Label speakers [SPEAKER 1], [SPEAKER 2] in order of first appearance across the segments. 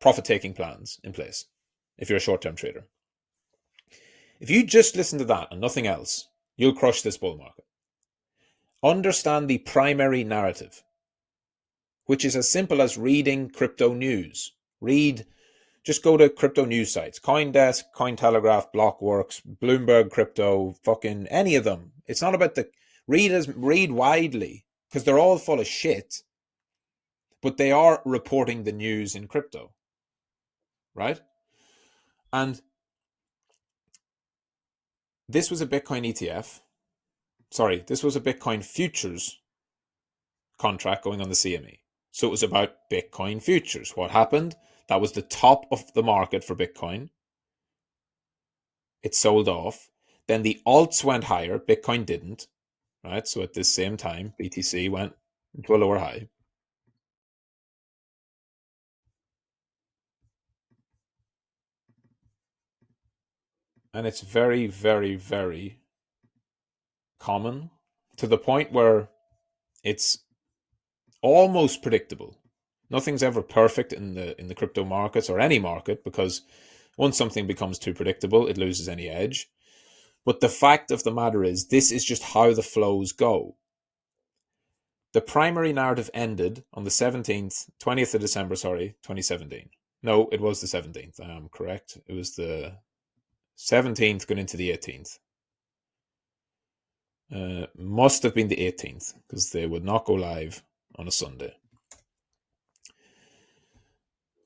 [SPEAKER 1] profit-taking plans in place if you're a short-term trader. If you just listen to that and nothing else, you'll crush this bull market. Understand the primary narrative, which is as simple as reading crypto news. Just go to crypto news sites, CoinDesk, Cointelegraph, Blockworks, Bloomberg Crypto, fucking any of them. It's not about read widely, because they're all full of shit, but they are reporting the news in crypto, right? And this was a Bitcoin ETF. Sorry, this was a Bitcoin futures contract going on the CME. So it was about Bitcoin futures. What happened? That was the top of the market for Bitcoin. It sold off. Then the alts went higher. Bitcoin didn't, right? So at this same time, BTC went into a lower high. And it's very, very, very common to the point where it's almost predictable. Nothing's ever perfect in the crypto markets or any market, because once something becomes too predictable, it loses any edge. But the fact of the matter is, this is just how the flows go. The primary narrative ended on the 20th of December, 2017. No, it was the 17th. I am correct. It was the 17th going into the 18th. Must have been the 18th, because they would not go live on a Sunday.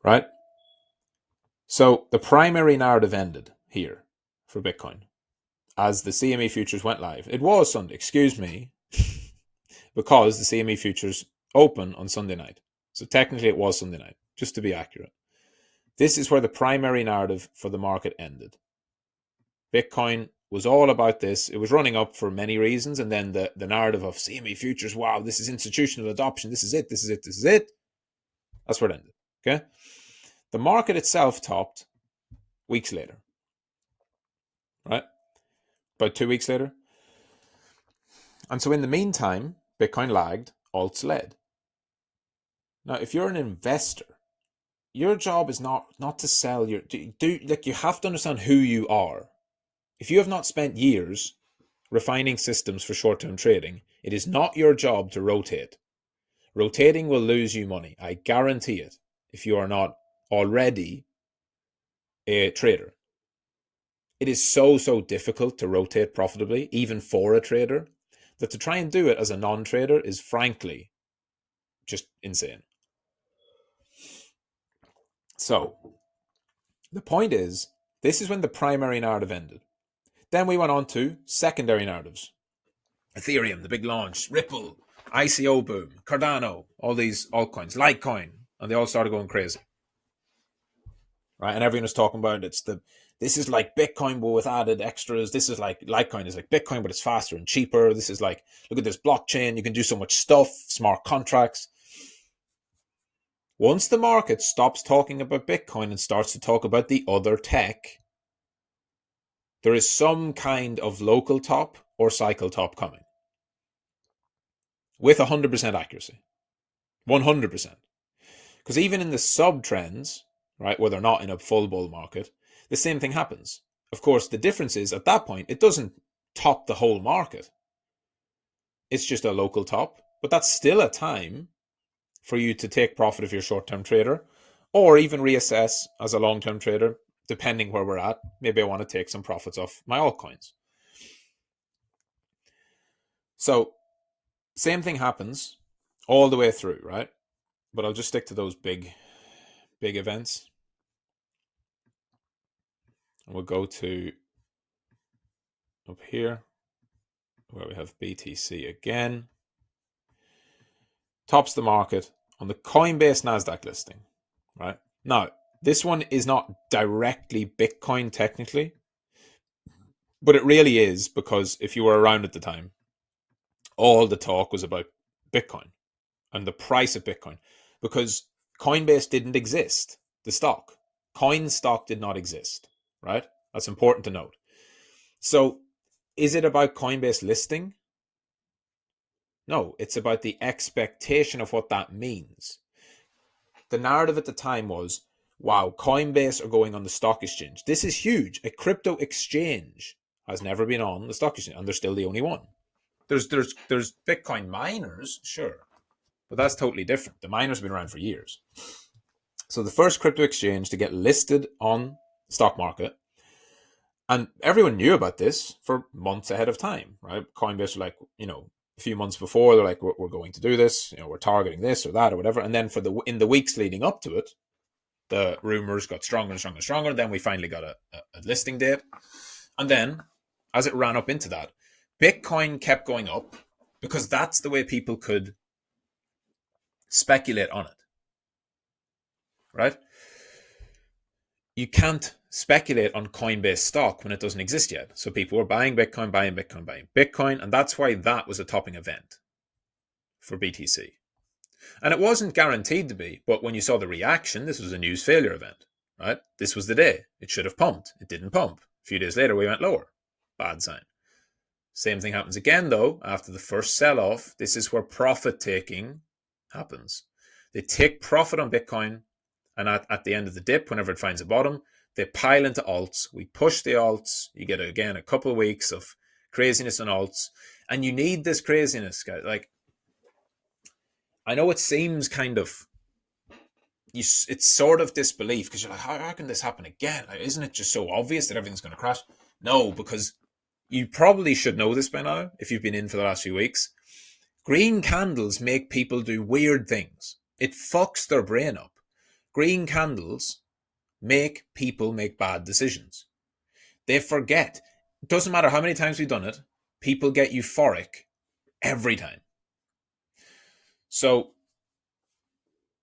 [SPEAKER 1] Right? So the primary narrative ended here for Bitcoin as the CME futures went live. It was Sunday, excuse me, because the CME futures open on Sunday night. So technically it was Sunday night, just to be accurate. This is where the primary narrative for the market ended. Bitcoin was all about this. It was running up for many reasons. And then the narrative of CME futures, wow, this is institutional adoption. This is it. This is it. This is it. That's where it ended. Okay. The market itself topped weeks later, right? About 2 weeks later. And so in the meantime, Bitcoin lagged, alts led. Now, if you're an investor, your job is not to sell your like, you have to understand who you are. If you have not spent years refining systems for short-term trading, it is not your job to rotate. Rotating will lose you money. I guarantee it. If you are not already a trader, it is so difficult to rotate profitably, even for a trader, that to try and do it as a non-trader is frankly just insane. So the point is, this is when the primary narrative ended. Then we went on to secondary narratives. Ethereum, the big launch, Ripple, ICO boom, Cardano, all these altcoins, Litecoin, and they all started going crazy. Right? And everyone was talking about this is like Bitcoin but with added extras. This is like Litecoin is like Bitcoin but it's faster and cheaper. This is like, look at this blockchain, you can do so much stuff, smart contracts. Once the market stops talking about Bitcoin and starts to talk about the other tech, there is some kind of local top or cycle top coming with 100% accuracy. 100%. Because even in the sub trends, right, where they're not in a full bull market, the same thing happens. Of course, the difference is at that point, it doesn't top the whole market. It's just a local top, but that's still a time for you to take profit if you're a short-term trader, or even reassess as a long-term trader, depending where we're at. Maybe I want to take some profits off my altcoins. So same thing happens all the way through, right? But I'll just stick to those big events. And we'll go to up here where we have BTC again. Tops the market on the Coinbase NASDAQ listing, right? Now, this one is not directly Bitcoin technically, but it really is, because if you were around at the time, all the talk was about Bitcoin and the price of Bitcoin, because Coinbase didn't exist. The stock, coin stock did not exist, right? That's important to note. So is it about Coinbase listing? No, it's about the expectation of what that means. the narrative at the time was, wow, Coinbase are going on the stock exchange. This is huge. A crypto exchange has never been on the stock exchange, and they're still the only one. There's Bitcoin miners, sure, but that's totally different. The miners have been around for years. So the first crypto exchange to get listed on the stock market, and everyone knew about this for months ahead of time, right? Coinbase were like, a few months before, they're like, we're going to do this, we're targeting this or that or whatever. And then in the weeks leading up to it, the rumors got stronger and stronger and stronger. Then we finally got a listing date. And then as it ran up into that, Bitcoin kept going up because that's the way people could speculate on it, right? You can't speculate on Coinbase stock when it doesn't exist yet. So people were buying Bitcoin, buying Bitcoin, buying Bitcoin. And that's why that was a topping event for BTC. And it wasn't guaranteed to be, but when you saw the reaction, this was a news failure event, right? This was the day. It should have pumped. It didn't pump. A few days later, we went lower. Bad sign. Same thing happens again, though, after the first sell-off. This is where profit-taking happens. They take profit on Bitcoin, and at the end of the dip, whenever it finds a bottom, they pile into alts. We push the alts. You get, again, a couple of weeks of craziness on alts. And you need this craziness, guys. Like, I know it seems kind of, it's sort of disbelief because you're like, how can this happen again? Like, isn't it just so obvious that everything's going to crash? No, because you probably should know this by now if you've been in for the last few weeks. Green candles make people do weird things. It fucks their brain up. Green candles make people make bad decisions. They forget. It doesn't matter how many times we've done it. People get euphoric every time. So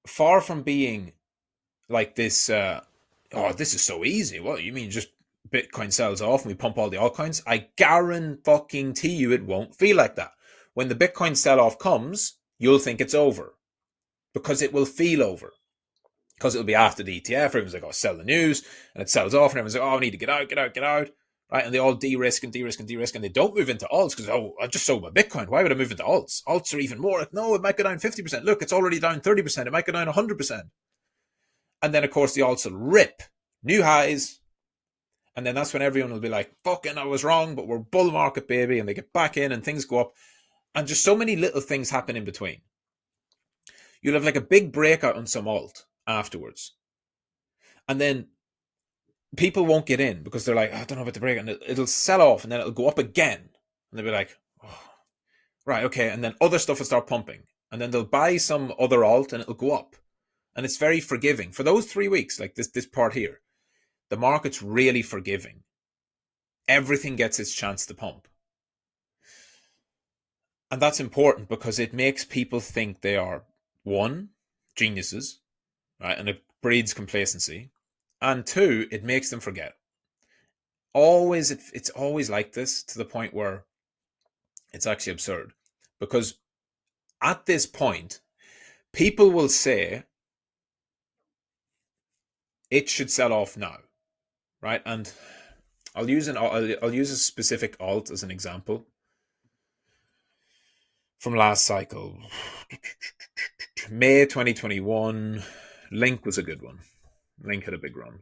[SPEAKER 1] far from being like this, this is so easy. Well, you mean just Bitcoin sells off and we pump all the altcoins? I guarantee you it won't feel like that. When the Bitcoin sell-off comes, you'll think it's over because it will feel over. Because it'll be after the ETF, everyone's like, sell the news, and it sells off, and everyone's like, I need to get out. Right? And they all de-risk, and they don't move into alts because, I just sold my Bitcoin. Why would I move into alts? Alts are even more. No, it might go down 50%. Look, it's already down 30%. It might go down 100%. And then, of course, the alts will rip new highs. And then that's when everyone will be like, fucking, I was wrong, but we're bull market, baby. And they get back in and things go up. And just so many little things happen in between. You'll have like a big breakout on some alt afterwards. And then people won't get in because they're like, I don't know about the break, and it'll sell off and then it'll go up again. And they'll be like, right, okay. And then other stuff will start pumping. And then they'll buy some other alt and it'll go up. And it's very forgiving. For those 3 weeks, like this part here, the market's really forgiving. Everything gets its chance to pump. And that's important because it makes people think they are, one, geniuses, right? And it breeds complacency. And two, it makes them forget. It's always like this to the point where it's actually absurd. Because at this point, people will say it should sell off now, right? And I'll use a specific alt as an example from last cycle. May 2021, Link was a good one. Link had a big run.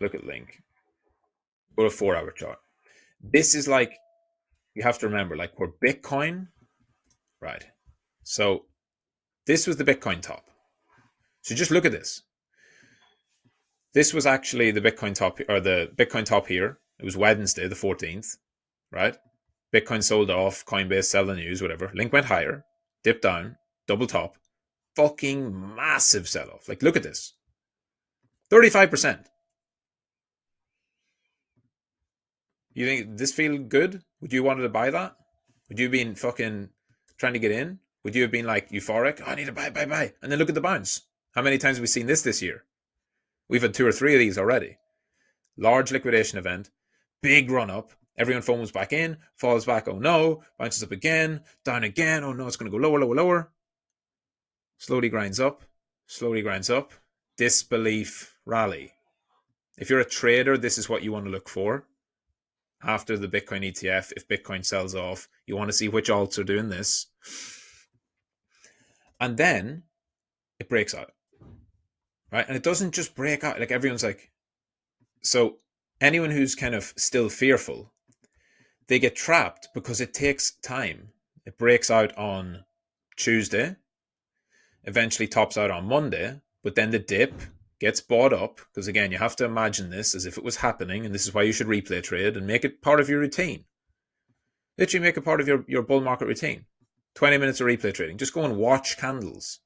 [SPEAKER 1] Look at Link. Go to 4-hour chart. This is like, you have to remember, like we're Bitcoin, right? So this was the Bitcoin top. So just look at this. This was actually the Bitcoin top, or the Bitcoin top here. It was Wednesday, the 14th, right? Bitcoin sold off, Coinbase sell the news, whatever. Link went higher, dipped down, double top. Fucking massive sell-off. Like, look at this. 35%. You think this feel good? Would you wanted to buy that? Would you have been fucking trying to get in? Would you have been like euphoric? I need to buy. And then look at the bounce. How many times have we seen this year? We've had 2 or 3 of these already. Large liquidation event, big run up. Everyone foams back in, falls back. Oh no, bounces up again, down again. Oh no, it's going to go lower. Slowly grinds up. Disbelief rally. If you're a trader, this is what you want to look for. After the Bitcoin ETF, if Bitcoin sells off, you want to see which alts are doing this. And then it breaks out, right? And it doesn't just break out. Like everyone's like, so anyone who's kind of still fearful, they get trapped because it takes time. It breaks out on Tuesday, eventually tops out on Monday, but then the dip gets bought up because, again, you have to imagine this as if it was happening, and this is why you should replay trade and make it part of your routine. Literally make it part of your bull market routine. 20 minutes of replay trading. Just go and watch candles.